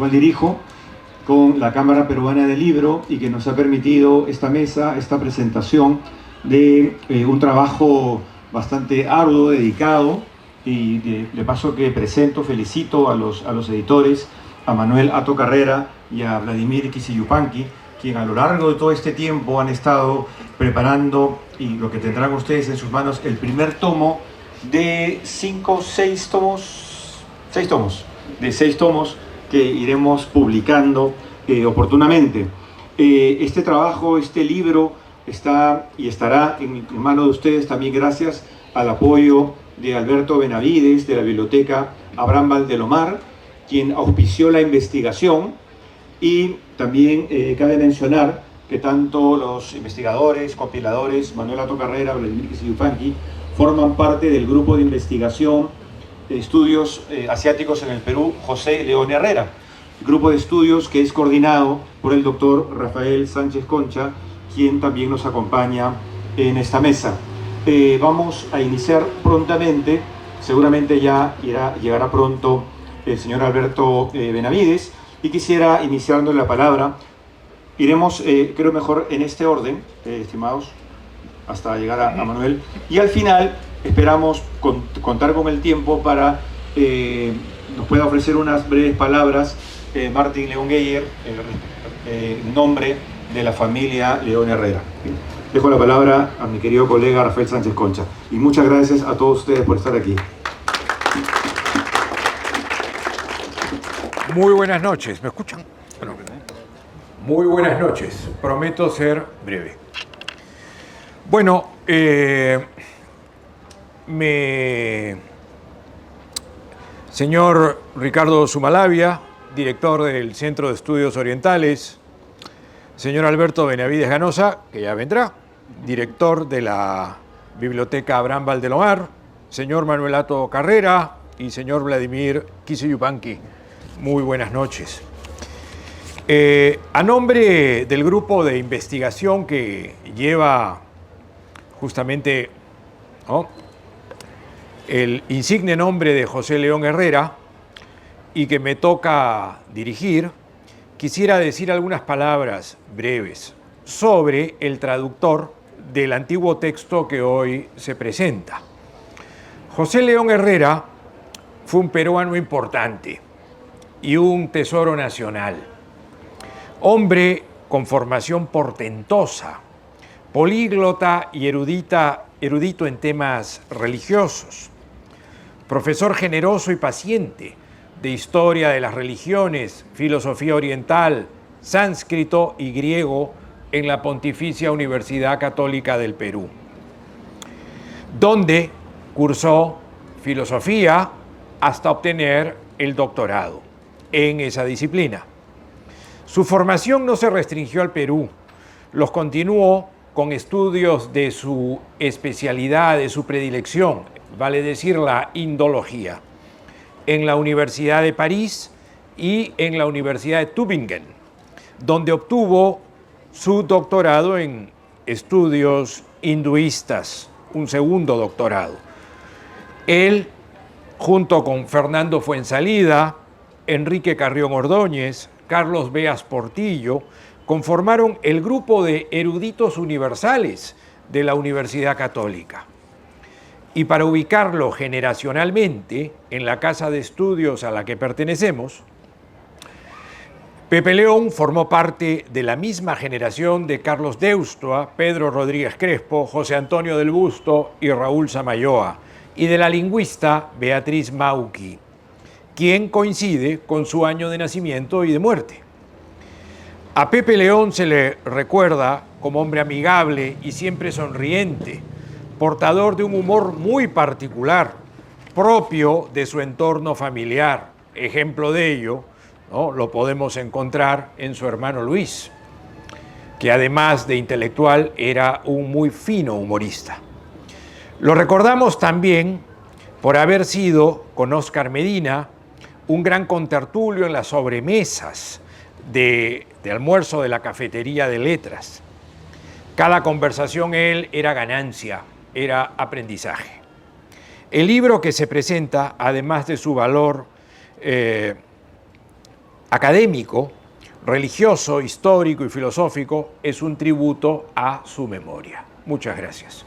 cual dirijo, con la Cámara Peruana del Libro, y que nos ha permitido esta mesa, esta presentación de un trabajo bastante arduo, dedicado, y de paso que presento, felicito a los editores, a Manuel Ato Carrera y a Vladimir Kisiyupanqui, quien a lo largo de todo este tiempo han estado preparando, y lo que tendrán ustedes en sus manos, el primer tomo de 6 tomos que iremos publicando oportunamente. Este trabajo, este libro, está y estará en manos de ustedes también gracias al apoyo de Alberto Benavides, de la Biblioteca Abraham Valdelomar, quien auspició la investigación. Y también cabe mencionar que tanto los investigadores, compiladores, Manuel Ato Carrera, Vladimir Kisiyupanqui, forman parte del grupo de investigación de estudios asiáticos en el Perú, José León Herrera, grupo de estudios que es coordinado por el doctor Rafael Sánchez Concha, quien también nos acompaña en esta mesa. Vamos a iniciar prontamente, seguramente ya llegará pronto el señor Alberto Benavides, y quisiera iniciar dando la palabra. Iremos, creo mejor en este orden, estimados, hasta llegar a Manuel, y al final esperamos contar con el tiempo para nos pueda ofrecer unas breves palabras Martín León Geyer, en nombre de la familia León Herrera. Dejo la palabra a mi querido colega Rafael Sánchez Concha, y muchas gracias a todos ustedes por estar aquí. Muy buenas noches, ¿me escuchan? Bueno, muy buenas noches, prometo ser breve. Bueno, señor Ricardo Sumalavia, director del Centro de Estudios Orientales, señor Alberto Benavides Ganosa, que ya vendrá, director de la Biblioteca Abraham Valdelomar, señor Manuel Ato Carrera y señor Vladimir Kisiyupanqui. Muy buenas noches. A nombre del grupo de investigación que lleva justamente el insigne nombre de José León Herrera y que me toca dirigir, quisiera decir algunas palabras breves sobre el traductor del antiguo texto que hoy se presenta. José León Herrera fue un peruano importante y un tesoro nacional. Hombre con formación portentosa, políglota y erudito en temas religiosos, profesor generoso y paciente de historia de las religiones, filosofía oriental, sánscrito y griego en la Pontificia Universidad Católica del Perú, donde cursó filosofía hasta obtener el doctorado en esa disciplina. Su formación no se restringió al Perú, los continuó con estudios de su especialidad, de su predilección, vale decir la indología, en la Universidad de París y en la Universidad de Tübingen, donde obtuvo su doctorado en estudios hinduistas, un segundo doctorado. Él, junto con Fernando Fuensalida, Enrique Carrión Ordóñez, Carlos Beas Portillo, conformaron el grupo de eruditos universales de la Universidad Católica. Y para ubicarlo generacionalmente en la casa de estudios a la que pertenecemos, Pepe León formó parte de la misma generación de Carlos Deustua, Pedro Rodríguez Crespo, José Antonio del Busto y Raúl Samayoa, y de la lingüista Beatriz Mauqui, quien coincide con su año de nacimiento y de muerte. A Pepe León se le recuerda como hombre amigable y siempre sonriente, portador de un humor muy particular, propio de su entorno familiar. Ejemplo de ello, ¿no?, lo podemos encontrar en su hermano Luis, que además de intelectual era un muy fino humorista. Lo recordamos también por haber sido, con Óscar Medina, un gran contertulio en las sobremesas de almuerzo de la Cafetería de Letras. Cada conversación él era ganancia, era aprendizaje. El libro que se presenta, además de su valor académico, religioso, histórico y filosófico, es un tributo a su memoria. Muchas gracias.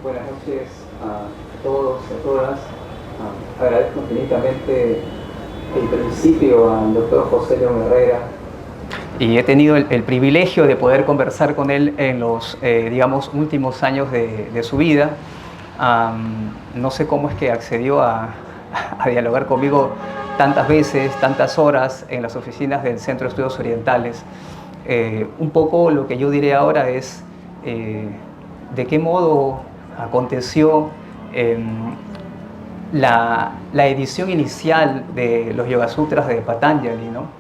Buenas noches a todos y a todas. Agradezco infinitamente el principio al doctor José León Herrera. Y he tenido el privilegio de poder conversar con él en los, digamos, últimos años de su vida. No sé cómo es que accedió a dialogar conmigo tantas veces, tantas horas en las oficinas del Centro de Estudios Orientales. Un poco lo que yo diré ahora es de qué modo aconteció la edición inicial de los Yoga Sutras de Patanjali, ¿no?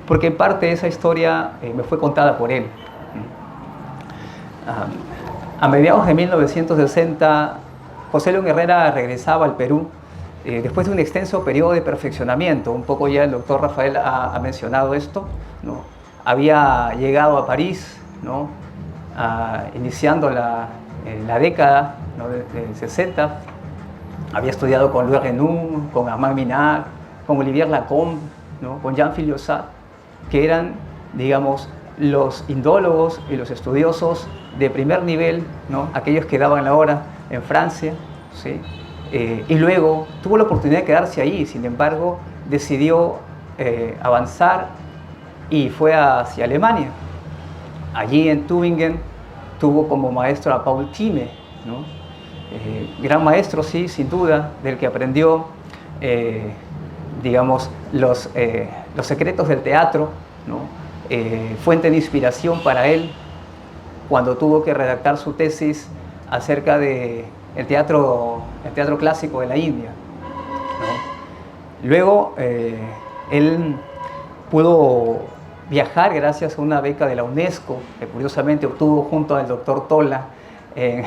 Porque en parte esa historia me fue contada por él. A mediados de 1960, José León Herrera regresaba al Perú después de un extenso periodo de perfeccionamiento. Un poco ya el doctor Rafael ha mencionado esto, ¿no? Había llegado a París, ¿no? Iniciando la década, ¿no? del 60. Había estudiado con Louis Renou, con Armand Minard, con Olivier Lacombe, ¿no? Con Jean-Philippe Ossat, que eran, digamos, los indólogos y los estudiosos de primer nivel, ¿no? Aquellos que daban la hora en Francia, ¿sí? Y luego tuvo la oportunidad de quedarse ahí. Sin embargo, decidió avanzar y fue hacia Alemania. Allí en Tübingen tuvo como maestro a Paul Thieme, ¿no? Gran maestro, sí, sin duda, del que aprendió, digamos, los secretos del teatro, ¿no? Fuente de inspiración para él cuando tuvo que redactar su tesis acerca del teatro clásico de la India, ¿no? Luego, él pudo viajar gracias a una beca de la UNESCO, que curiosamente obtuvo junto al doctor Tola en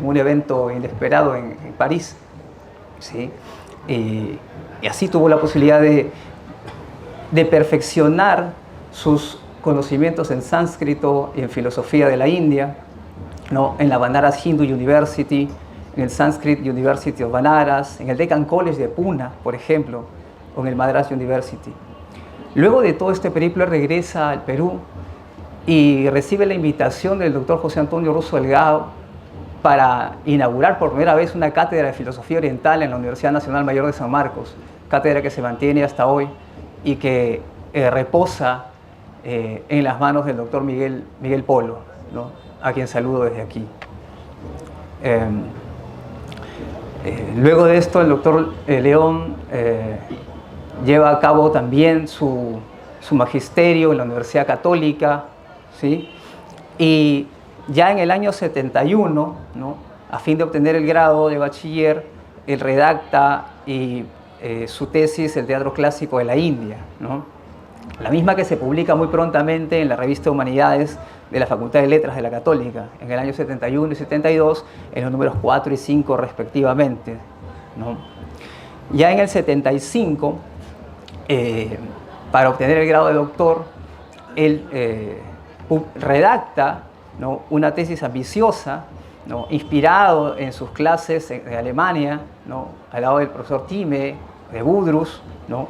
un evento inesperado en París, ¿sí? Y así tuvo la posibilidad de perfeccionar sus conocimientos en sánscrito y en filosofía de la India, ¿no? En la Banaras Hindu University, en el Sanskrit University of Banaras, en el Deccan College de Pune, por ejemplo, o en el Madras University. Luego de todo este periplo regresa al Perú y recibe la invitación del doctor José Antonio Russo Delgado para inaugurar por primera vez una cátedra de filosofía oriental en la Universidad Nacional Mayor de San Marcos, cátedra que se mantiene hasta hoy y que reposa en las manos del doctor Miguel Polo, ¿no? A quien saludo desde aquí. Luego de esto, el doctor León lleva a cabo también su magisterio en la Universidad Católica, ¿sí? Y ya en el año 71, ¿no? A fin de obtener el grado de bachiller, él redacta su tesis, El teatro clásico de la India, ¿no? La misma que se publica muy prontamente en la revista Humanidades de la Facultad de Letras de la Católica, en el año 71 y 72, en los números 4 y 5 respectivamente, ¿no? Ya en el 75, para obtener el grado de doctor, él redacta, ¿no? Una tesis ambiciosa, ¿no? Inspirado en sus clases de Alemania, ¿no? Al lado del profesor Thieme, de Budrus, ¿no?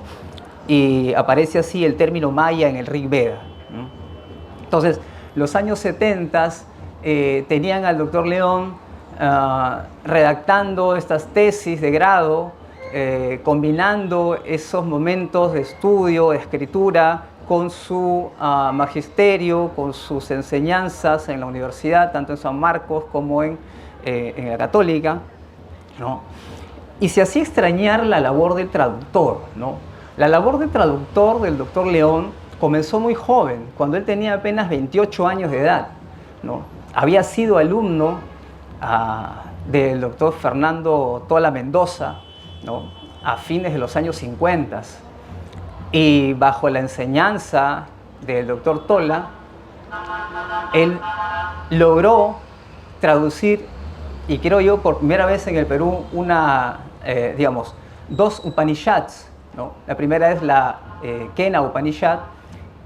Y aparece así el término maya en el Rig Veda, ¿no? Entonces, los años 70 tenían al doctor León redactando estas tesis de grado, combinando esos momentos de estudio, de escritura, con su magisterio, con sus enseñanzas en la universidad, tanto en San Marcos como en la Católica, ¿no? Y se hacía extrañar la labor del traductor, ¿no? La labor de traductor del doctor León comenzó muy joven, cuando él tenía apenas 28 años de edad, ¿no? Había sido alumno del doctor Fernando Tola Mendoza, ¿no? A fines de los años 50. Y bajo la enseñanza del doctor Tola, él logró traducir, y creo yo por primera vez en el Perú, dos Upanishads, ¿no? La primera es la Kena Upanishad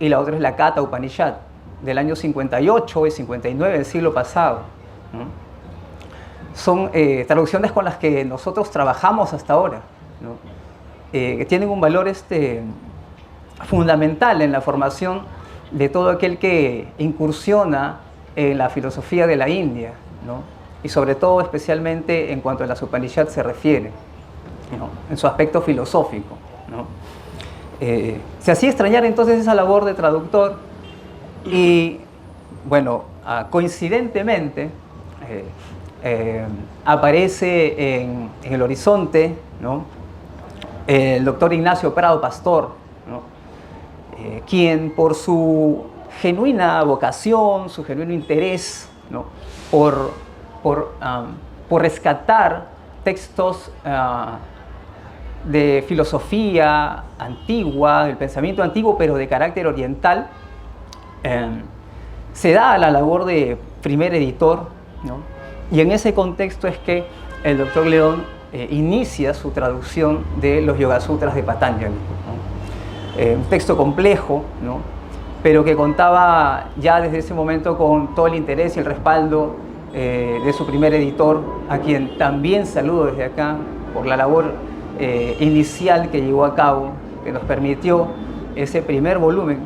y la otra es la Katha Upanishad, del año 58 y 59 del siglo pasado, ¿no? Son traducciones con las que nosotros trabajamos hasta ahora, ¿no? Que tienen un valor fundamental en la formación de todo aquel que incursiona en la filosofía de la India, ¿no? Y sobre todo, especialmente en cuanto a las Upanishads se refiere, ¿no? En su aspecto filosófico, ¿no? Se hacía extrañar entonces esa labor de traductor y, bueno, coincidentemente aparece en el horizonte, ¿no?, el doctor Ignacio Prado Pastor, ¿no?, quien por su genuina vocación, su genuino interés, ¿no?, por rescatar textos de filosofía antigua, del pensamiento antiguo, pero de carácter oriental, se da a la labor de primer editor, ¿no? Y en ese contexto es que el doctor León inicia su traducción de los Yoga Sutras de Patanjali, ¿no? Un texto complejo, ¿no?, pero que contaba ya desde ese momento con todo el interés y el respaldo de su primer editor, a quien también saludo desde acá por la labor inicial que llevó a cabo, que nos permitió ese primer volumen,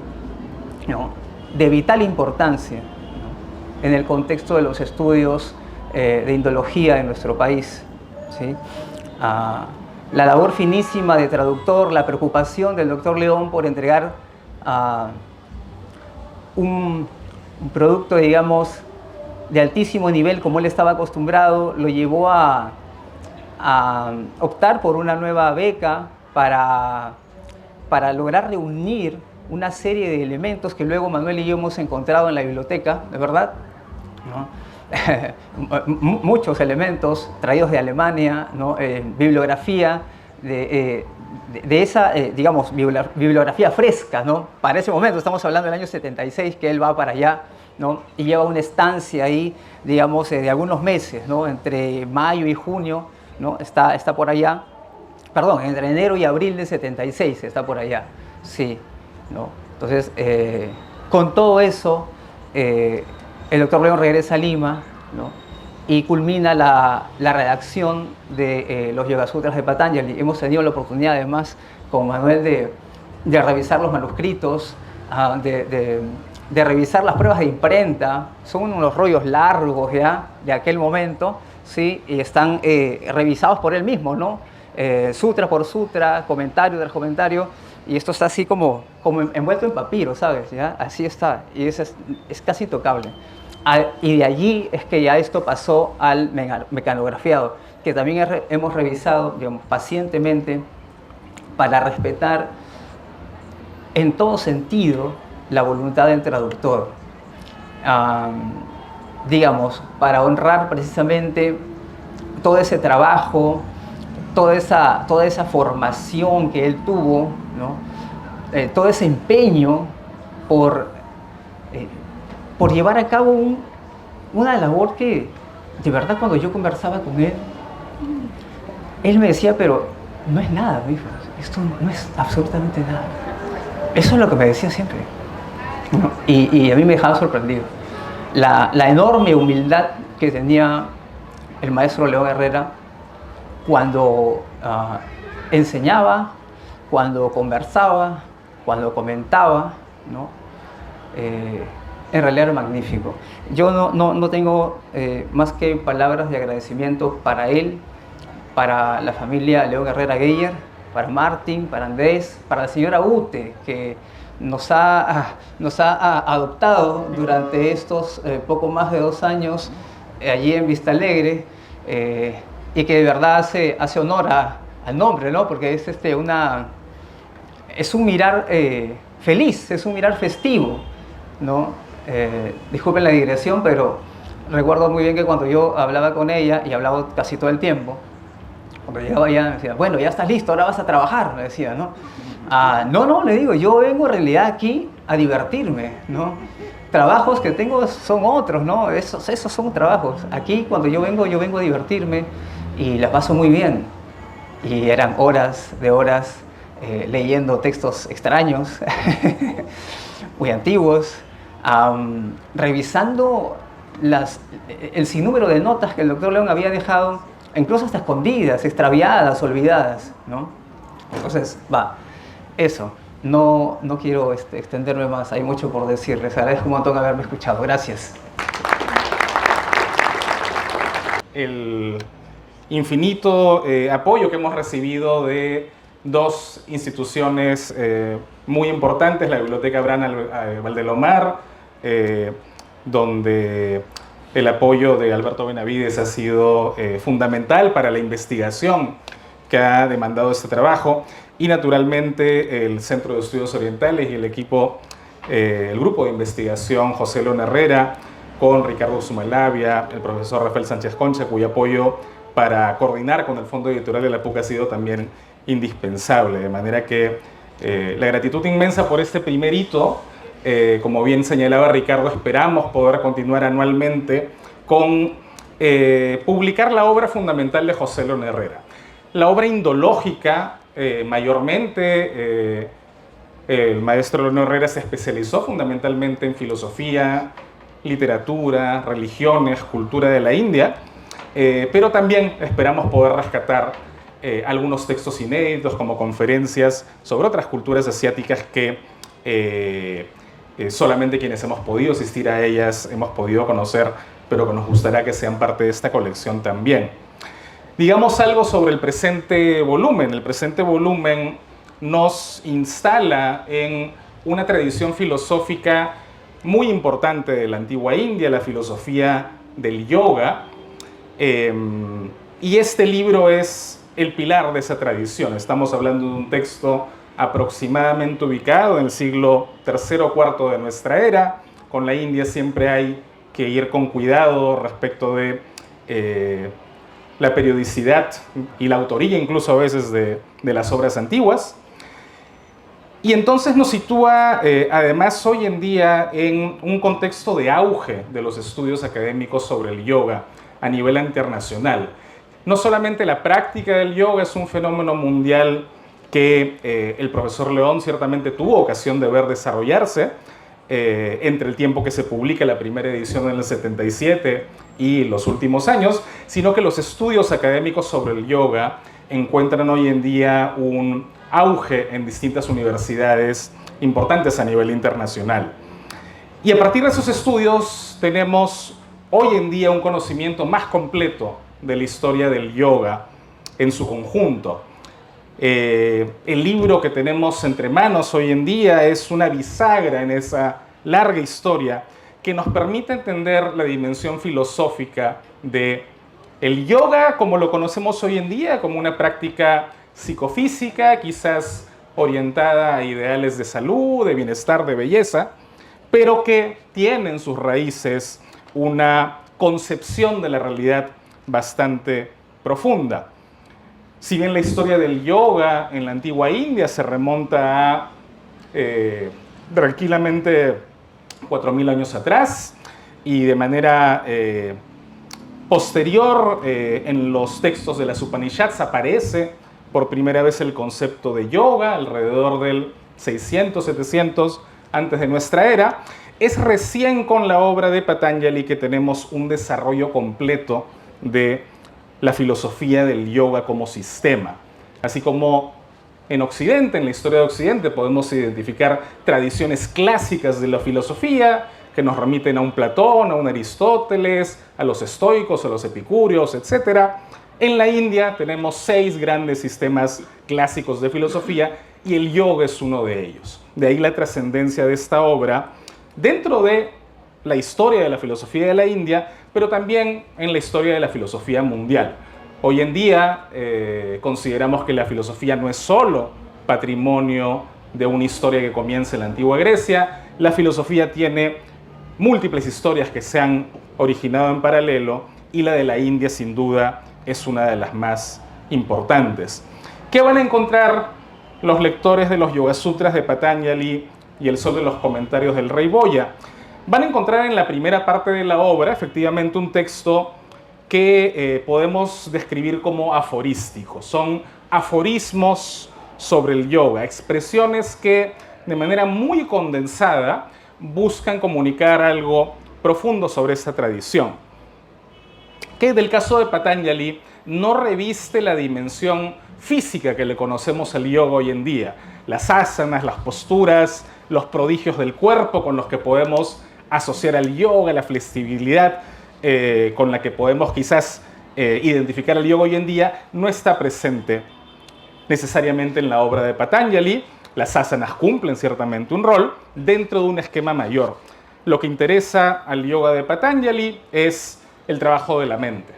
¿no?, de vital importancia, ¿no?, en el contexto de los estudios de indología en nuestro país, ¿sí? La labor finísima de traductor, la preocupación del doctor León por entregar un producto, digamos, de altísimo nivel como él estaba acostumbrado, lo llevó a optar por una nueva beca para lograr reunir una serie de elementos que luego Manuel y yo hemos encontrado en la biblioteca, ¿de verdad?, ¿no? Muchos elementos traídos de Alemania, ¿no? Bibliografía de esa, digamos, bibliografía fresca, ¿no? Para ese momento, estamos hablando del año 76, que él va para allá, ¿no?, y lleva una estancia ahí, digamos, de algunos meses, ¿no?, entre mayo y junio, ¿no?, está por allá, perdón, entre enero y abril de 76 está por allá, sí, ¿no? Entonces, con todo eso, el doctor León regresa a Lima, ¿no?, y culmina la redacción de los Yoga Sutras de Patanjali. Hemos tenido la oportunidad, además, con Manuel, de revisar los manuscritos, de revisar las pruebas de imprenta. Son unos rollos largos ya de aquel momento, ¿sí?, y están revisados por él mismo, ¿no?, sutra por sutra, comentario tras comentario, y esto está así como envuelto en papiro, ¿sabes? ¿Ya? Así está, y es casi intocable. Y de allí es que ya esto pasó al mecanografiado, que también hemos revisado, digamos, pacientemente, para respetar en todo sentido la voluntad del traductor. Digamos, para honrar precisamente todo ese trabajo, toda esa formación que él tuvo, ¿no?, todo ese empeño por llevar a cabo una labor que, de verdad, cuando yo conversaba con él me decía, pero no es nada, hijo, esto no es absolutamente nada. Eso es lo que me decía siempre, ¿no? Y a mí me dejaba sorprendido. La enorme humildad que tenía el maestro León Herrera cuando enseñaba, cuando conversaba, cuando comentaba, ¿no? En realidad era magnífico. Yo no tengo más que palabras de agradecimiento para él, para la familia León Herrera Geyer, para Martín, para Andrés, para la señora Ute, que nos ha adoptado durante estos poco más de 2 años allí en Vista Alegre, y que de verdad hace honor al nombre, ¿no?, porque es un mirar feliz, es un mirar festivo, ¿no? Disculpen la digresión, pero recuerdo muy bien que cuando yo hablaba con ella, y hablaba casi todo el tiempo, cuando llegaba allá me decía, bueno, ya estás listo, ahora vas a trabajar, me decía, ¿no? No, le digo, yo vengo en realidad aquí a divertirme, ¿no? Trabajos que tengo son otros, ¿no? Esos son trabajos. Aquí cuando yo vengo a divertirme y la paso muy bien. Y eran horas de horas leyendo textos extraños, muy antiguos, revisando el sinnúmero de notas que el doctor León había dejado, incluso hasta escondidas, extraviadas, olvidadas, ¿no? Entonces, eso. No quiero extenderme más, hay mucho por decir. Les agradezco un montón haberme escuchado. Gracias. El infinito apoyo que hemos recibido de dos instituciones muy importantes, la Biblioteca Abraham Valdelomar, donde el apoyo de Alberto Benavides ha sido fundamental para la investigación que ha demandado este trabajo, y naturalmente el Centro de Estudios Orientales y el equipo, el grupo de investigación José León Herrera, con Ricardo Sumalavia, el profesor Rafael Sánchez Concha, cuyo apoyo para coordinar con el Fondo Editorial de la PUC ha sido también indispensable. De manera que la gratitud inmensa por este primer hito. Como bien señalaba Ricardo, esperamos poder continuar anualmente con publicar la obra fundamental de José León Herrera. La obra indológica, mayormente, el maestro León Herrera se especializó fundamentalmente en filosofía, literatura, religiones, cultura de la India, pero también esperamos poder rescatar algunos textos inéditos como conferencias sobre otras culturas asiáticas que solamente quienes hemos podido asistir a ellas hemos podido conocer, pero que nos gustaría que sean parte de esta colección también. Digamos algo sobre el presente volumen. El presente volumen nos instala en una tradición filosófica muy importante de la antigua India, la filosofía del yoga, y este libro es el pilar de esa tradición. Estamos hablando de un texto aproximadamente ubicado en el siglo III o IV de nuestra era. Con la India siempre hay que ir con cuidado respecto de la periodicidad y la autoría incluso a veces de las obras antiguas. Y entonces nos sitúa además hoy en día en un contexto de auge de los estudios académicos sobre el yoga a nivel internacional. No solamente la práctica del yoga es un fenómeno mundial que el profesor León ciertamente tuvo ocasión de ver desarrollarse entre el tiempo que se publica la primera edición en el 77 y los últimos años, sino que los estudios académicos sobre el yoga encuentran hoy en día un auge en distintas universidades importantes a nivel internacional. Y a partir de esos estudios tenemos hoy en día un conocimiento más completo de la historia del yoga en su conjunto. El libro que tenemos entre manos hoy en día es una bisagra en esa larga historia que nos permite entender la dimensión filosófica de el yoga como lo conocemos hoy en día, como una práctica psicofísica, quizás orientada a ideales de salud, de bienestar, de belleza, pero que tiene en sus raíces una concepción de la realidad bastante profunda. Si bien la historia del yoga en la antigua India se remonta a tranquilamente 4.000 años atrás, y de manera posterior en los textos de las Upanishads aparece por primera vez el concepto de yoga alrededor del 600-700 antes de nuestra era, es recién con la obra de Patanjali que tenemos un desarrollo completo de la filosofía del yoga como sistema. Así como en Occidente, en la historia de Occidente, podemos identificar tradiciones clásicas de la filosofía que nos remiten a un Platón, a un Aristóteles, a los estoicos, a los epicúreos, etc. En la India tenemos 6 grandes sistemas clásicos de filosofía y el yoga es uno de ellos. De ahí la trascendencia de esta obra dentro de la historia de la filosofía de la India, pero también en la historia de la filosofía mundial. Hoy en día consideramos que la filosofía no es solo patrimonio de una historia que comienza en la antigua Grecia. La filosofía tiene múltiples historias que se han originado en paralelo y la de la India sin duda es una de las más importantes. ¿Qué van a encontrar los lectores de los Yoga Sutras de Patanjali y el Sol de los Comentarios del Rey Boya? Van a encontrar en la primera parte de la obra efectivamente un texto que podemos describir como aforístico. Son aforismos sobre el yoga, expresiones que de manera muy condensada, buscan comunicar algo profundo sobre esta tradición, que del caso de Patanjali no reviste la dimensión física que le conocemos al yoga hoy en día, las asanas, las posturas, los prodigios del cuerpo con los que podemos asociar al yoga, la flexibilidad con la que podemos quizás identificar al yoga hoy en día, no está presente necesariamente en la obra de Patanjali. Las asanas cumplen ciertamente un rol dentro de un esquema mayor. Lo que interesa al yoga de Patanjali es el trabajo de la mente.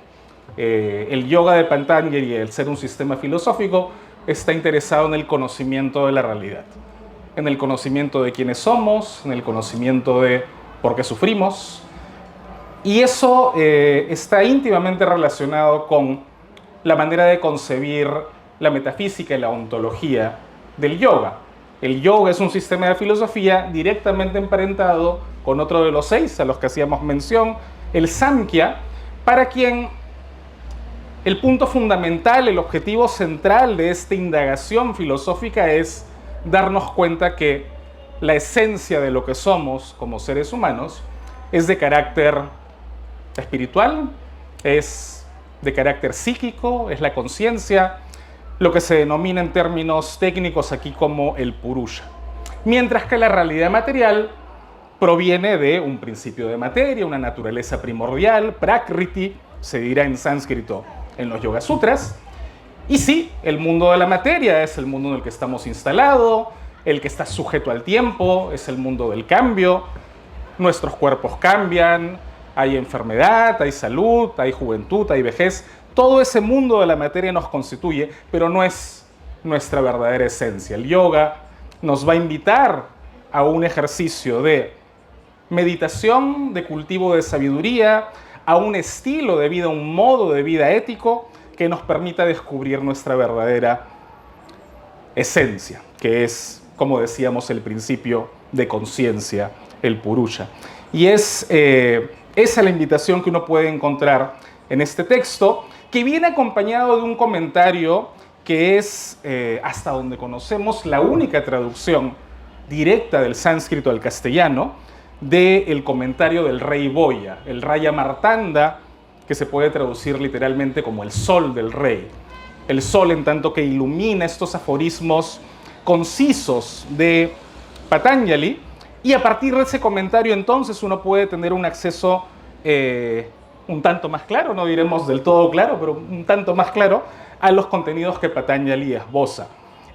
El yoga de Patanjali, el ser un sistema filosófico, está interesado en el conocimiento de la realidad, en el conocimiento de quiénes somos, en el conocimiento de por qué sufrimos. Y eso está íntimamente relacionado con la manera de concebir la metafísica y la ontología del yoga. El yoga es un sistema de filosofía directamente emparentado con otro de los 6 a los que hacíamos mención, el Samkhya, para quien el punto fundamental, el objetivo central de esta indagación filosófica es darnos cuenta que la esencia de lo que somos como seres humanos es de carácter espiritual, es de carácter psíquico, es la conciencia, lo que se denomina en términos técnicos aquí como el purusha. Mientras que la realidad material proviene de un principio de materia, una naturaleza primordial, prakriti, se dirá en sánscrito en los Yoga Sutras. Y sí, el mundo de la materia es el mundo en el que estamos instalados, el que está sujeto al tiempo, es el mundo del cambio. Nuestros cuerpos cambian, hay enfermedad, hay salud, hay juventud, hay vejez. Todo ese mundo de la materia nos constituye, pero no es nuestra verdadera esencia. El yoga nos va a invitar a un ejercicio de meditación, de cultivo de sabiduría, a un estilo de vida, un modo de vida ético que nos permita descubrir nuestra verdadera esencia, que es, como decíamos, el principio de conciencia, el purusha. Y es esa la invitación que uno puede encontrar en este texto, que viene acompañado de un comentario que es, hasta donde conocemos, la única traducción directa del sánscrito al castellano del comentario del rey Boya, el Raya Martanda, que se puede traducir literalmente como el sol del rey. El sol en tanto que ilumina estos aforismos concisos de Patanjali, y a partir de ese comentario entonces uno puede tener un acceso un tanto más claro, no diremos del todo claro, pero un tanto más claro a los contenidos que Patanjali esboza.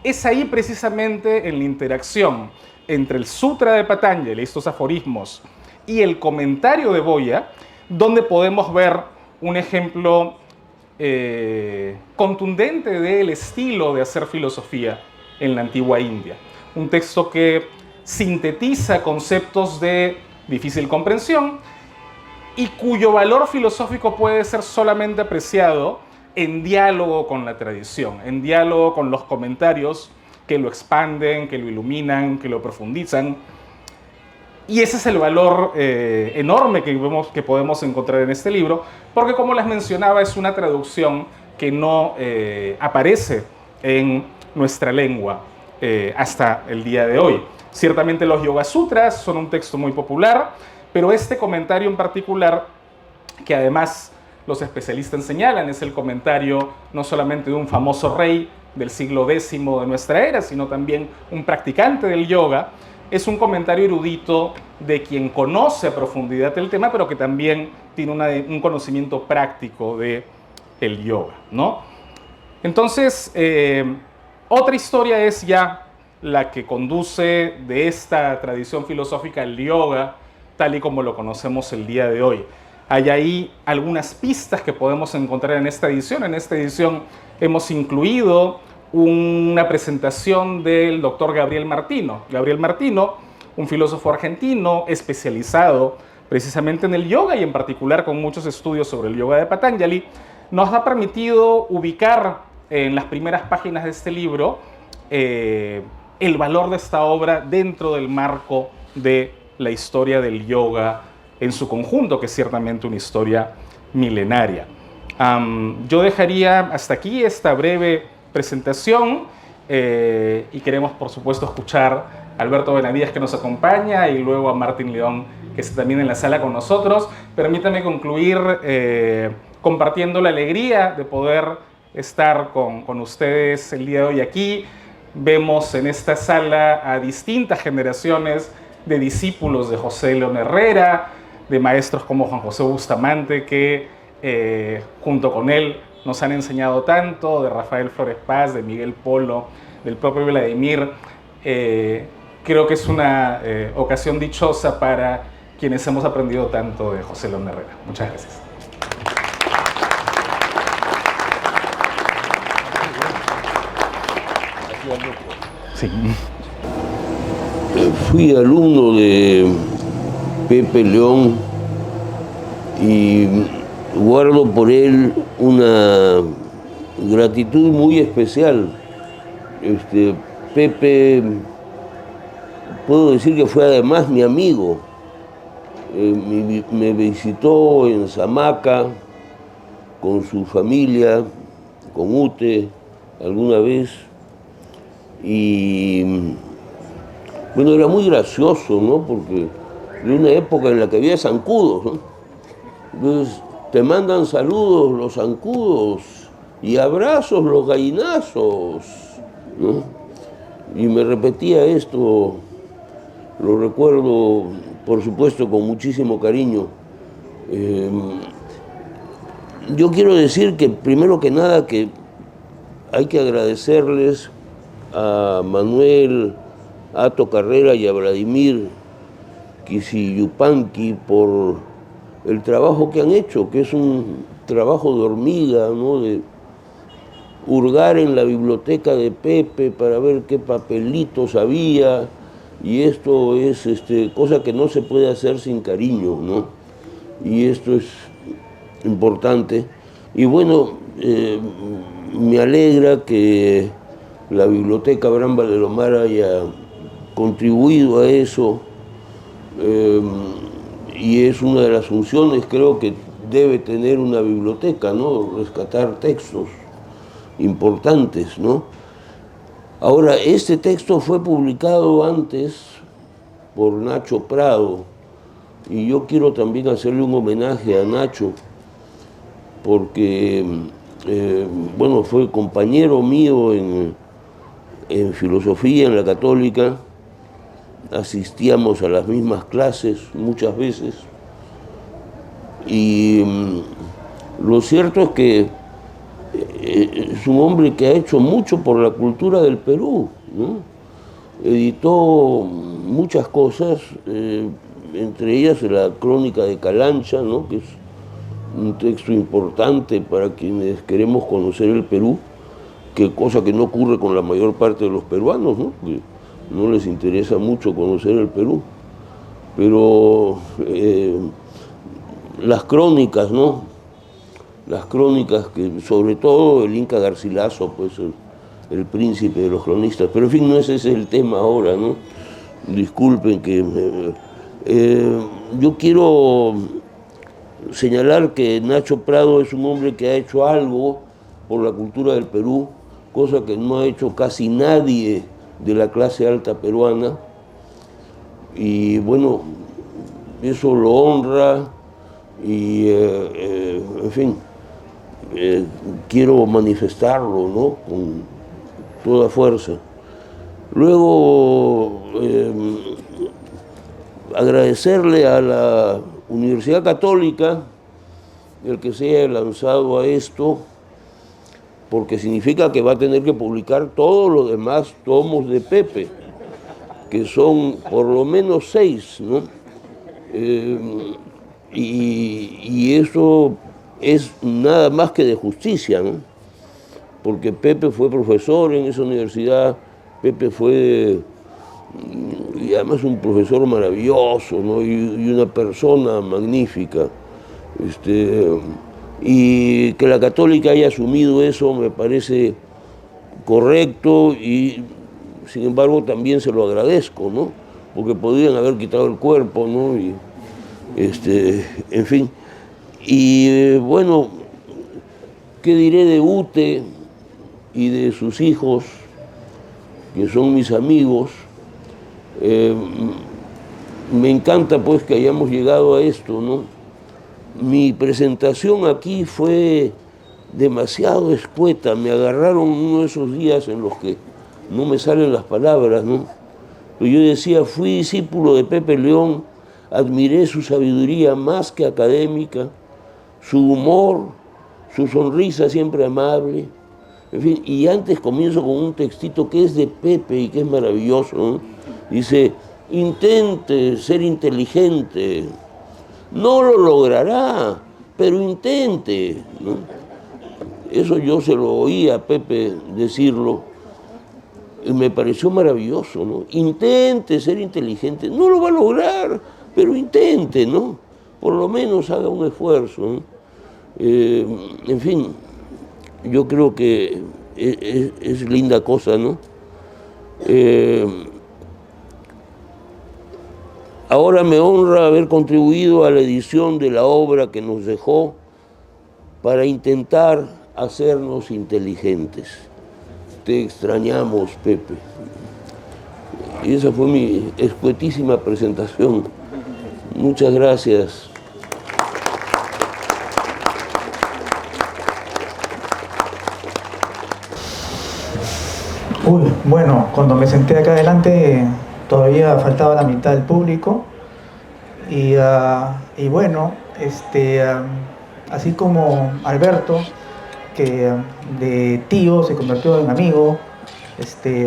Es ahí precisamente en la interacción entre el sutra de Patanjali, estos aforismos, y el comentario de Boya, donde podemos ver un ejemplo contundente del estilo de hacer filosofía en la antigua India. Un texto que sintetiza conceptos de difícil comprensión y cuyo valor filosófico puede ser solamente apreciado en diálogo con la tradición, en diálogo con los comentarios que lo expanden, que lo iluminan, que lo profundizan. Y ese es el valor enorme que podemos encontrar en este libro, porque como les mencionaba, es una traducción que no aparece en nuestra lengua hasta el día de hoy. Ciertamente los Yoga Sutras son un texto muy popular, pero este comentario en particular, que además los especialistas señalan, es el comentario no solamente de un famoso rey del siglo X de nuestra era, sino también un practicante del yoga, es un comentario erudito de quien conoce a profundidad el tema, pero que también tiene un conocimiento práctico del yoga, ¿no? Entonces, otra historia es ya la que conduce de esta tradición filosófica al yoga, tal y como lo conocemos el día de hoy. Hay ahí algunas pistas que podemos encontrar en esta edición. En esta edición hemos incluido una presentación del doctor Gabriel Martino. Gabriel Martino, un filósofo argentino especializado precisamente en el yoga y en particular con muchos estudios sobre el yoga de Patanjali, nos ha permitido ubicar en las primeras páginas de este libro el valor de esta obra dentro del marco de la historia del yoga en su conjunto, que es ciertamente una historia milenaria. Yo dejaría hasta aquí esta breve presentación y queremos, por supuesto, escuchar Alberto Benavides, que nos acompaña, y luego a Martín León, que está también en la sala con nosotros. Permítame concluir compartiendo la alegría de poder estar con ustedes el día de hoy aquí. Vemos en esta sala a distintas generaciones de discípulos de José León Herrera, de maestros como Juan José Bustamante, que junto con él nos han enseñado tanto, de Rafael Flores Paz, de Miguel Polo, del propio Vladimir. Creo que es una ocasión dichosa para quienes hemos aprendido tanto de José León Herrera. Muchas gracias. Sí. Fui alumno de Pepe León y guardo por él una gratitud muy especial. Pepe, puedo decir que fue además mi amigo. Me visitó en Samaca con su familia, con Ute, alguna vez. Y bueno, era muy gracioso, ¿no? Porque de una época en la que había zancudos, ¿no? Entonces, te mandan saludos los zancudos y abrazos los gallinazos, ¿no? Y me repetía esto, lo recuerdo, por supuesto, con muchísimo cariño. Yo quiero decir que, primero que nada, que hay que agradecerles a Manuel Hato Carrera y a Vladimir Quisiyupanqui por el trabajo que han hecho, que es un trabajo de hormiga, ¿no? De hurgar en la biblioteca de Pepe para ver qué papelitos había, y esto es cosa que no se puede hacer sin cariño, ¿no? Y esto es importante. Y bueno, me alegra que la Biblioteca Abraham Valdelomar haya contribuido a eso, y es una de las funciones, creo, que debe tener una biblioteca, ¿no? Rescatar textos importantes, ¿no? Ahora, este texto fue publicado antes por Nacho Prado, y yo quiero también hacerle un homenaje a Nacho, porque, bueno, fue compañero mío en filosofía en la Católica, asistíamos a las mismas clases muchas veces, y lo cierto es que es un hombre que ha hecho mucho por la cultura del Perú, ¿no? Editó muchas cosas, entre ellas la Crónica de Calancha, ¿no? Que es un texto importante para quienes queremos conocer el Perú, cosa que no ocurre con la mayor parte de los peruanos, ¿no? Que no les interesa mucho conocer el Perú. Pero las crónicas, ¿no? Las crónicas, que sobre todo el Inca Garcilaso, pues el príncipe de los cronistas. Pero en fin, no ese es el tema ahora, ¿no? Disculpen que... yo quiero señalar que Nacho Prado es un hombre que ha hecho algo por la cultura del Perú, cosa que no ha hecho casi nadie de la clase alta peruana, y bueno, eso lo honra, y en fin, quiero manifestarlo, ¿no? Con toda fuerza. Luego, agradecerle a la Universidad Católica el que se haya lanzado a esto, porque significa que va a tener que publicar todos los demás tomos de Pepe, que son por lo menos 6, ¿no? Y eso es nada más que de justicia, ¿no? Porque Pepe fue profesor en esa universidad, Pepe fue, y además, un profesor maravilloso, ¿no? Y una persona magnífica. Y que la Católica haya asumido eso me parece correcto, y sin embargo también se lo agradezco, ¿no? Porque podrían haber quitado el cuerpo, ¿no? Y, en fin. Y bueno, ¿qué diré de Ute y de sus hijos, que son mis amigos? Me encanta pues que hayamos llegado a esto, ¿no? Mi presentación aquí fue demasiado escueta, me agarraron uno de esos días en los que no me salen las palabras, ¿no? Pero yo decía, fui discípulo de Pepe León, admiré su sabiduría más que académica, su humor, su sonrisa siempre amable, en fin, y antes comienzo con un textito que es de Pepe y que es maravilloso, ¿no? Dice, intente ser inteligente, no lo logrará, pero intente, ¿no? Eso yo se lo oí a Pepe decirlo y me pareció maravilloso, ¿no? Intente ser inteligente, no lo va a lograr, pero intente, ¿no? Por lo menos haga un esfuerzo, ¿no? En fin, yo creo que es linda cosa, ¿no? Ahora me honra haber contribuido a la edición de la obra que nos dejó para intentar hacernos inteligentes. Te extrañamos, Pepe. Y esa fue mi escuetísima presentación. Muchas gracias. Uy, bueno, cuando me senté acá adelante todavía faltaba la mitad del público y bueno, así como Alberto, que de tío se convirtió en amigo,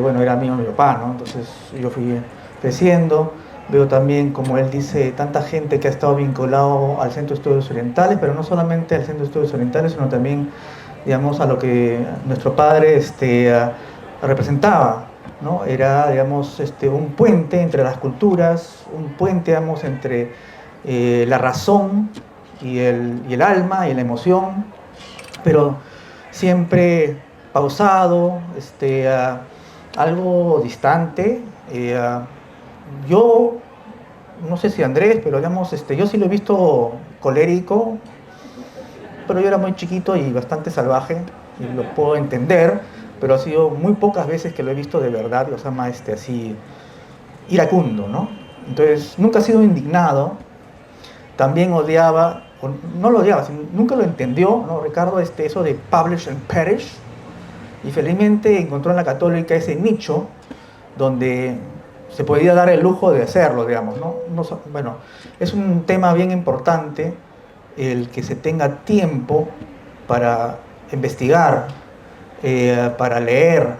bueno, era amigo de mi papá, ¿no? Entonces yo fui creciendo, veo también, como él dice, tanta gente que ha estado vinculado al Centro de Estudios Orientales, pero no solamente al Centro de Estudios Orientales, sino también, digamos, a lo que nuestro padre representaba, ¿no? Era, digamos, un puente entre las culturas, un puente, digamos, entre la razón y el alma y la emoción, pero siempre pausado, algo distante. Yo, no sé si Andrés, pero digamos, yo sí lo he visto colérico, pero yo era muy chiquito y bastante salvaje, y lo puedo entender, pero ha sido muy pocas veces que lo he visto de verdad, o sea, más así iracundo, ¿no? Entonces, nunca ha sido indignado, también odiaba, o no lo odiaba, sino nunca lo entendió, ¿no? Ricardo, eso de publish and perish, y felizmente encontró en la Católica ese nicho donde se podía dar el lujo de hacerlo, digamos, ¿no? Bueno, es un tema bien importante el que se tenga tiempo para investigar, para leer,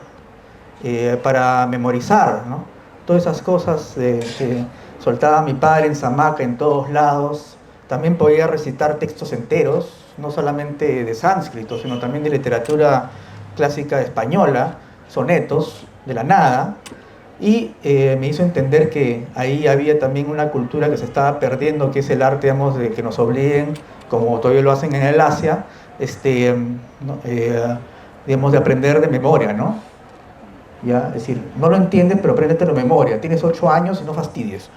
para memorizar, ¿no? Todas esas cosas que soltaba mi padre en Samaca, en todos lados. También podía recitar textos enteros, no solamente de sánscrito, sino también de literatura clásica española, sonetos, de la nada. Y me hizo entender que ahí había también una cultura que se estaba perdiendo, que es el arte, digamos, de que nos obliguen, como todavía lo hacen en el Asia, ¿no? Digamos, de aprender de memoria, ¿no? ¿Ya? Es decir, no lo entiendes, pero apréndetelo de memoria. Tienes 8 años y no fastidies,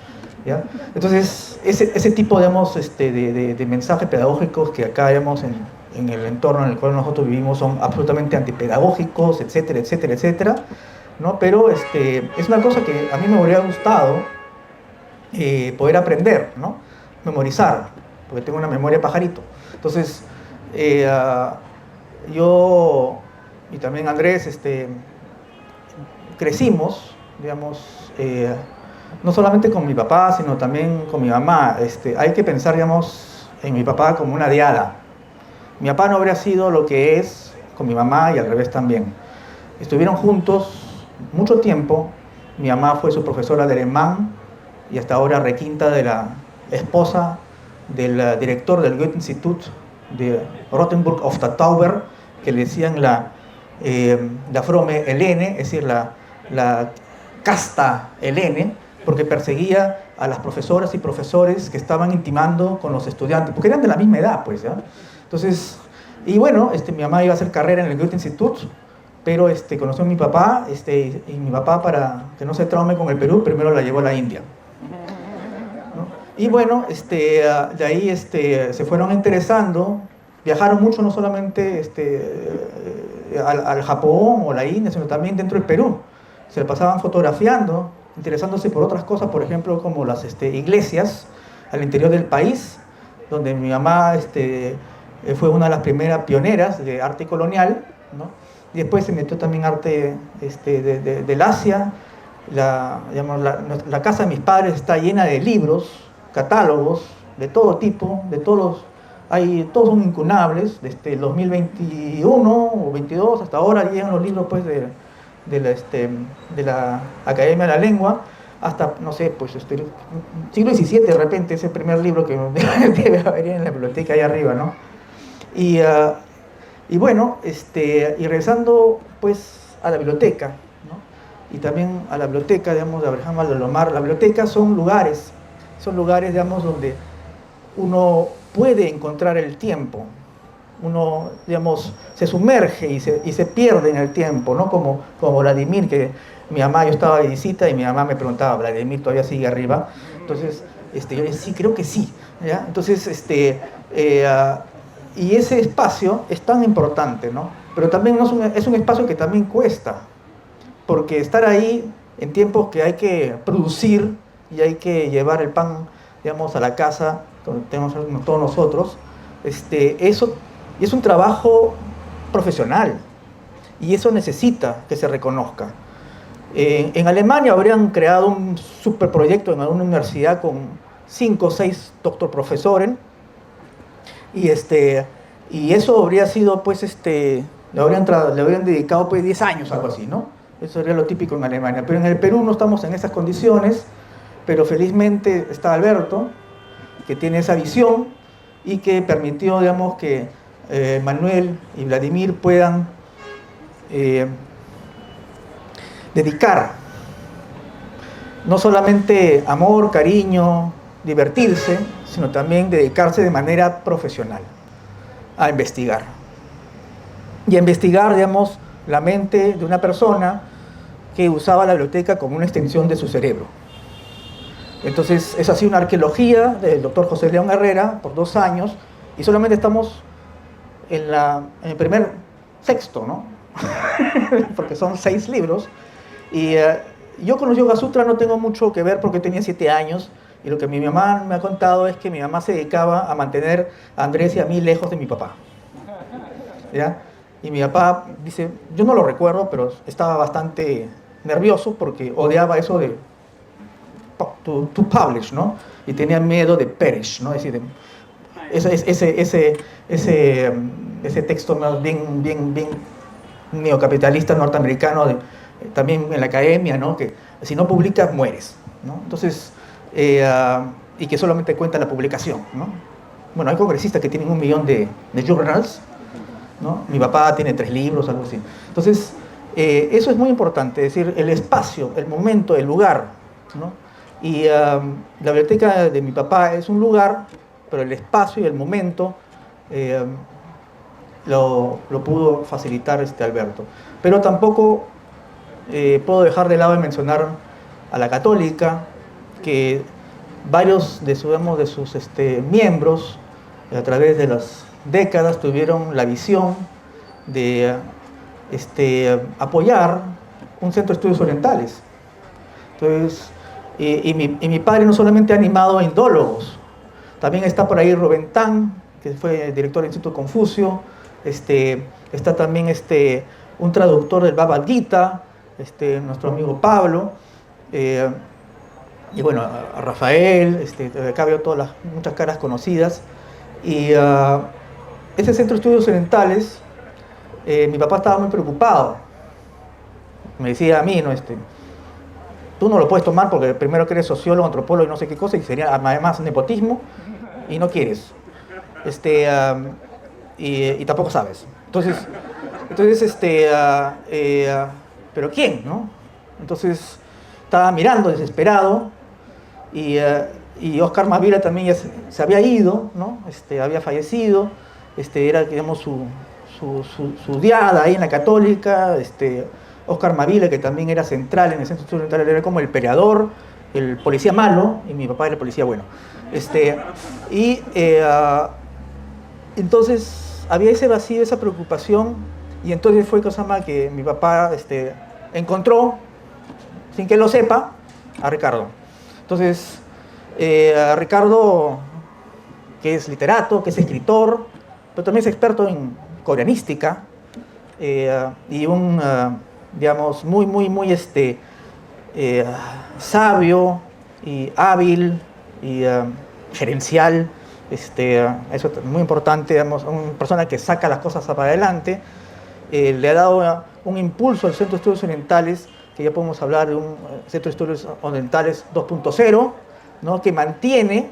¿ya? Entonces, ese tipo, digamos, de mensajes pedagógicos que acá, digamos, en el entorno en el cual nosotros vivimos son absolutamente antipedagógicos, etcétera, etcétera, etcétera, ¿no? Pero es una cosa que a mí me hubiera gustado poder aprender, ¿no? Memorizar, porque tengo una memoria pajarito. Entonces, yo y también Andrés crecimos, digamos, no solamente con mi papá, sino también con mi mamá. Hay que pensar, digamos, en mi papá como una diada. Mi papá no habría sido lo que es con mi mamá y al revés también. Estuvieron juntos mucho tiempo. Mi mamá fue su profesora de alemán y hasta ahora requinta de la esposa del director del Goethe-Institut de Rothenburg auf der Tauber, que le decían la Frome Helene, es decir, la casta Helene, porque perseguía a las profesoras y profesores que estaban intimando con los estudiantes, porque eran de la misma edad, pues, ¿ya? Entonces, y bueno, mi mamá iba a hacer carrera en el Goethe-Institut, pero conoció a mi papá, y mi papá, para que no se traume con el Perú, primero la llevó a la India, ¿no? Y bueno, de ahí se fueron interesando, viajaron mucho, no solamente al Japón o la India, sino también dentro del Perú. Se pasaban fotografiando interesándose por otras cosas, por ejemplo, como las iglesias al interior del país, donde mi mamá fue una de las primeras pioneras de arte colonial, ¿no? Y después se metió también arte del Asia. La casa de mis padres está llena de libros, catálogos de todo tipo, todos son incunables. Desde el 2021 o 22 hasta ahora llegan los libros pues, de la Academia de la Lengua, hasta, no sé, pues siglo XVII de repente, ese primer libro que debe haber en la biblioteca ahí arriba, ¿no? Y bueno, y regresando pues a la biblioteca, ¿no? Y también a la biblioteca, digamos, de Abraham Valdolomar. La biblioteca son lugares, digamos, donde uno puede encontrar el tiempo. Uno, digamos, se sumerge y se pierde en el tiempo, ¿no? Como Vladimir, que mi mamá, yo estaba de visita y mi mamá me preguntaba, ¿Vladimir todavía sigue arriba? Entonces, yo decía, sí, creo que sí, ¿ya? Entonces, y ese espacio es tan importante, ¿no? Pero también es un espacio que también cuesta, porque estar ahí en tiempos que hay que producir y hay que llevar el pan, digamos, a la casa, como tenemos todos nosotros, eso es un trabajo profesional y eso necesita que se reconozca. En Alemania habrían creado un superproyecto en alguna universidad con 5 o 6 doctor profesores y eso habría sido, pues, le habrían dedicado pues 10 años, algo así, ¿no? Eso sería lo típico en Alemania. Pero en el Perú no estamos en esas condiciones, pero felizmente está Alberto, que tiene esa visión y que permitió, digamos, que Manuel y Vladimir puedan dedicar no solamente amor, cariño, divertirse, sino también dedicarse de manera profesional a investigar. Y a investigar, digamos, la mente de una persona que usaba la biblioteca como una extensión de su cerebro. Entonces, es así una arqueología del doctor José León Herrera por 2 años, y solamente estamos en el primer sexto, ¿no? Porque son 6 libros. Y yo con los Yoga Sutra no tengo mucho que ver porque tenía 7 años, y lo que mi mamá me ha contado es que mi mamá se dedicaba a mantener a Andrés y a mí lejos de mi papá, ¿ya? Y mi papá dice, yo no lo recuerdo, pero estaba bastante nervioso porque odiaba eso de to publish, ¿no? Y tenía miedo de perish, ¿no? Es decir, ese texto más bien neocapitalista norteamericano, también en la academia, ¿no? Que si no publicas, mueres, ¿no? Entonces, y que solamente cuenta la publicación, ¿no? Bueno, hay congresistas que tienen 1 millón de journals, ¿no? Mi papá tiene 3 libros, algo así. Entonces, eso es muy importante, es decir, el espacio, el momento, el lugar, ¿no? Y la biblioteca de mi papá es un lugar, pero el espacio y el momento lo pudo facilitar Alberto. Pero tampoco puedo dejar de lado de mencionar a la Católica, que varios de sus miembros, a través de las décadas, tuvieron la visión de apoyar un centro de estudios orientales. Entonces, y mi padre no solamente ha animado a indólogos, también está por ahí Rubén Tan, que fue director del Instituto Confucio, está también un traductor del Bhagavad Gita, nuestro amigo Pablo, y bueno, a Rafael, acá veo muchas caras conocidas. Y ese centro de estudios orientales, mi papá estaba muy preocupado. Me decía a mí, ¿no? Tú no lo puedes tomar porque primero que eres sociólogo, antropólogo y no sé qué cosa, y sería además nepotismo, y no quieres. Y tampoco sabes. Entonces ¿pero quién, no? Entonces estaba mirando desesperado, y Oscar Mavila también ya se había ido, ¿no? Había fallecido, era, digamos, su diada ahí en la Católica. Oscar Mavila, que también era central en el centro oriental, era como el peleador, el policía malo, y mi papá era el policía bueno. Entonces había ese vacío, esa preocupación, y entonces fue que mi papá encontró, sin que lo sepa, a Ricardo. Entonces, Ricardo, que es literato, que es escritor, pero también es experto en coreanística, y un, digamos, muy sabio y hábil y gerencial, eso es muy importante, digamos, una persona que saca las cosas para adelante. Le ha dado un impulso al Centro de Estudios Orientales, que ya podemos hablar de un Centro de Estudios Orientales 2.0, ¿no? Que mantiene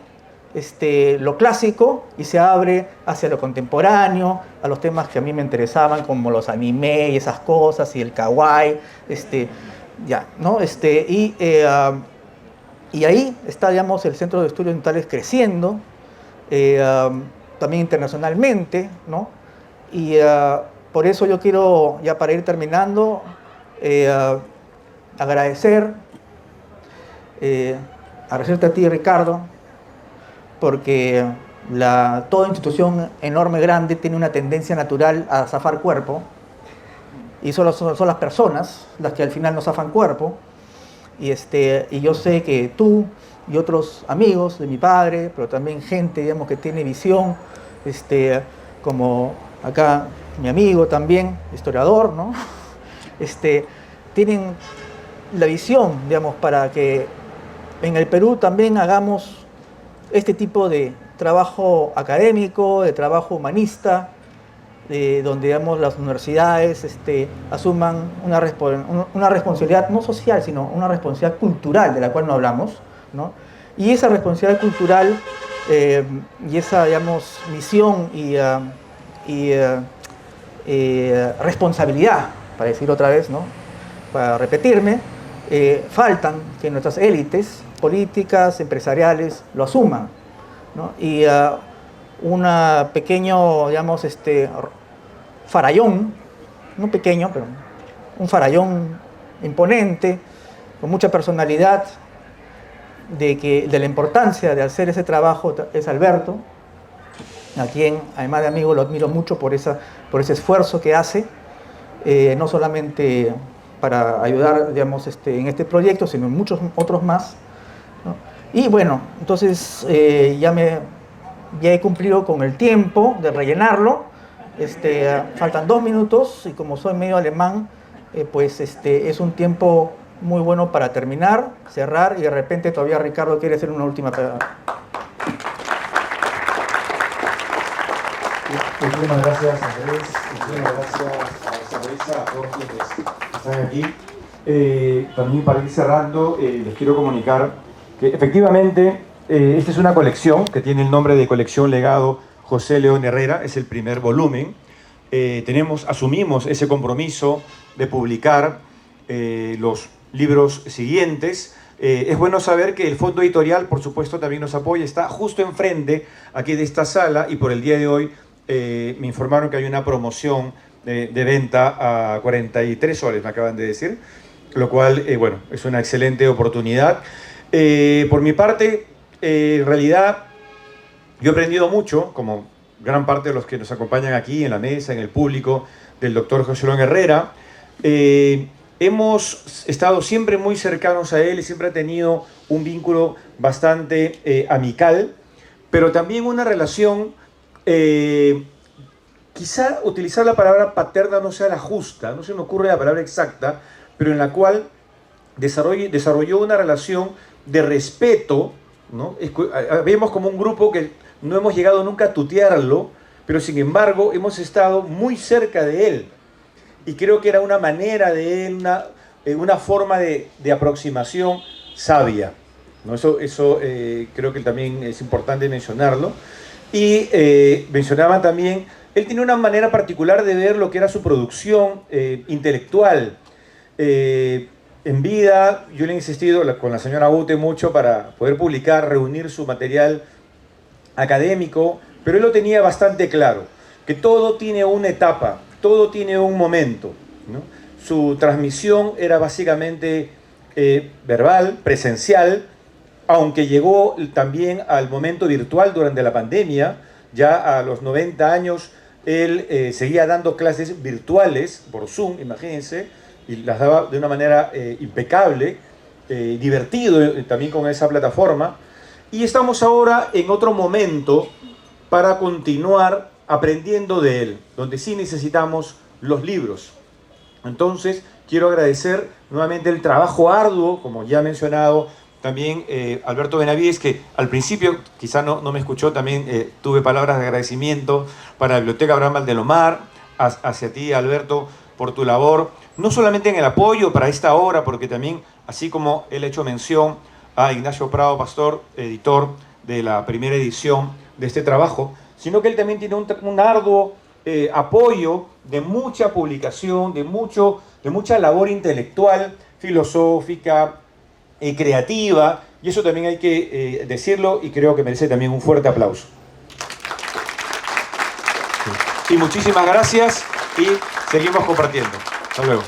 lo clásico y se abre hacia lo contemporáneo, a los temas que a mí me interesaban, como los anime y esas cosas, y el kawaii, ya, ¿no? Y ahí está, digamos, el Centro de Estudios Orientales creciendo, también internacionalmente, ¿no? Y por eso yo quiero, ya para ir terminando, agradecerte a ti, Ricardo, porque toda institución enorme, grande, tiene una tendencia natural a zafar cuerpo, y son las personas las que al final no zafan cuerpo, y yo sé que tú y otros amigos de mi padre, pero también gente, digamos, que tiene visión, como acá mi amigo también, historiador, ¿no? Tienen la visión, digamos, para que en el Perú también hagamos este tipo de trabajo académico, de trabajo humanista, donde, digamos, las universidades asuman una responsabilidad no social, sino una responsabilidad cultural, de la cual no hablamos, ¿no? Y esa responsabilidad cultural y esa, digamos, misión y responsabilidad, para decir otra vez, ¿no? Para repetirme, faltan que nuestras élites políticas, empresariales, lo asuman, ¿no? Y un pequeño, digamos, farallón, no pequeño, pero un farallón imponente, con mucha personalidad, de la importancia de hacer ese trabajo, es Alberto, a quien, además de amigo, lo admiro mucho por ese esfuerzo que hace, no solamente para ayudar, digamos, en este proyecto, sino en muchos otros más, ¿no? Y bueno, entonces ya he cumplido con el tiempo de rellenarlo. Faltan 2 minutos y como soy medio alemán, pues es un tiempo muy bueno para terminar, cerrar, y de repente todavía Ricardo quiere hacer una última pregunta. Muchísimas gracias, Andrés. Muchísimas gracias a Teresa, a todos quienes están aquí. También para ir cerrando, les quiero comunicar que efectivamente esta es una colección que tiene el nombre de Colección Legado José León Herrera, es el primer volumen. Asumimos ese compromiso de publicar los libros siguientes. Es bueno saber que el fondo editorial, por supuesto, también nos apoya, está justo enfrente aquí de esta sala, y por el día de hoy me informaron que hay una promoción de venta a 43 soles, me acaban de decir, lo cual, bueno, es una excelente oportunidad. Por mi parte, en realidad, yo he aprendido mucho, como gran parte de los que nos acompañan aquí en la mesa, en el público, del doctor José León Herrera. Hemos estado siempre muy cercanos a él y siempre ha tenido un vínculo bastante amical, pero también una relación, quizá utilizar la palabra paterna no sea la justa, no se me ocurre la palabra exacta, pero en la cual desarrolló una relación de respeto, ¿no? Vemos como un grupo que no hemos llegado nunca a tutearlo, pero sin embargo hemos estado muy cerca de él. Y creo que era una manera de él, una forma de aproximación sabia, ¿no? Eso creo que también es importante mencionarlo. Y mencionaba también, él tiene una manera particular de ver lo que era su producción intelectual. En vida, yo le he insistido con la señora Ute mucho para poder publicar, reunir su material académico, pero él lo tenía bastante claro, que todo tiene una etapa, todo tiene un momento, ¿no? Su transmisión era básicamente verbal, presencial, aunque llegó también al momento virtual durante la pandemia. Ya a los 90 años él seguía dando clases virtuales por Zoom, imagínense, y las daba de una manera impecable. divertido también con esa plataforma. Y estamos ahora en otro momento para continuar aprendiendo de él, donde sí necesitamos los libros. Entonces, quiero agradecer nuevamente el trabajo arduo, como ya he mencionado, también Alberto Benavides, que al principio quizá no me escuchó, también tuve palabras de agradecimiento para la Biblioteca Abraham Valdelomar, hacia ti, Alberto, por tu labor, no solamente en el apoyo para esta obra, porque también, así como él ha hecho mención a Ignacio Prado Pastor, editor de la primera edición de este trabajo, sino que él también tiene un arduo apoyo de mucha publicación, de mucha labor intelectual, filosófica y creativa, y eso también hay que decirlo, y creo que merece también un fuerte aplauso. Y muchísimas gracias y seguimos compartiendo. Hasta luego.